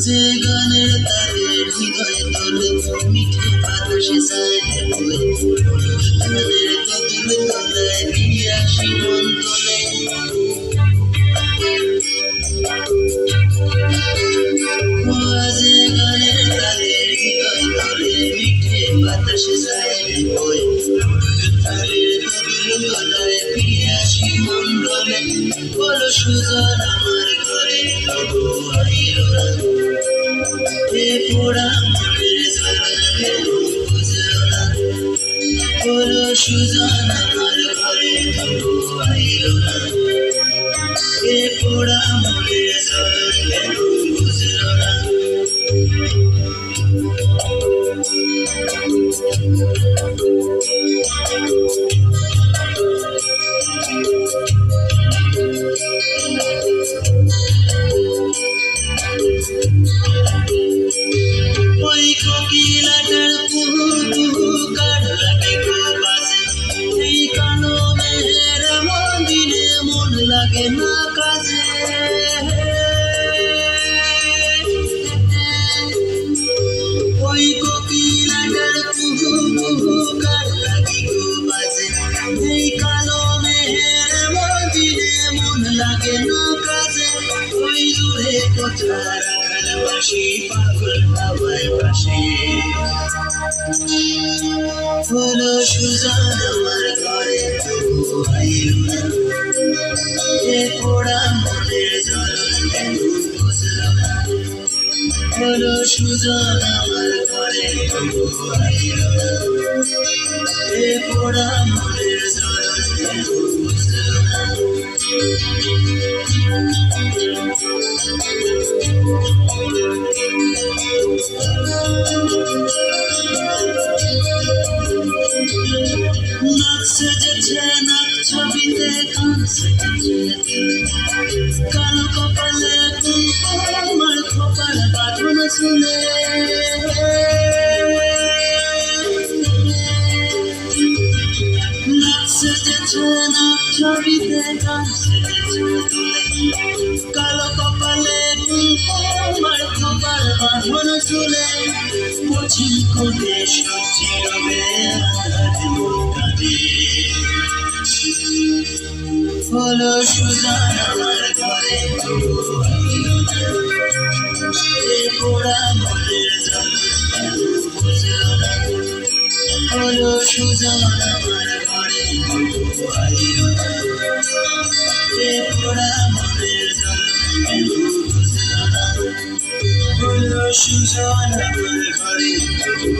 যে গানের তারের হৃদয় তোলে মিঠে বাতাসে যায় বয়ে গানের কদল তলায় পিয়াসী মন তোলে যে গানের তারের হৃদয় তোলে মিঠে বাতাসে যায় বয়ে গানের কদল তলায় পিয়াসী মন তোলে বলো সুজন আমার ঘরে তবু আইলো না পোড়া মনের জ্বালা কেন বুঝলো না বলো সুজন আমার ঘরে তবু আইলো না পোড়া মনের জ্বালা কেন বুঝলো না ওই কোকিলাটার কুহু কুহু গান লাগে গো বাজে এই কালো মেঘের মন্দিরে মন লাগে না কাজে ওই কোকিলাটার কুহু কুহু গান লাগে গো বাজে এই কালো মেঘের মন্দিরে মন লাগে না কাজে ওই দূরে কোথায় রাখাল বাসি পাগল বাবার পাশে বলো সুজন আমার ঘরে তবু আইলো না পোড়া মনের জ্বালা কেন বুঝলো না বলো সুজন আমার ঘরে তবু আইলো না পোড়া মনের জ্বালা কেন বুঝলো না নাক সেজেছে নাক ছবিতে কান সেজেছে কালো কপালে কুমকুম আমার খোপার বাঁধন শুনে নাক সেজেছে নাক ছবিতে কান সেজেছে কালো কপালে কুমকুম আমার খোপার বাঁধন শুনে পশ্চিম কোণে সবজি রবে বলো সুজন আমার ঘরে তবু আইলো না পোড়া মনের জ্বালা কেন বুঝলো না বলো সুজন আমার ঘরে তবু আইলো না পোড়া মনের জ্বালা কেন বুঝলো না বলো সুজন আমার ঘরে তবু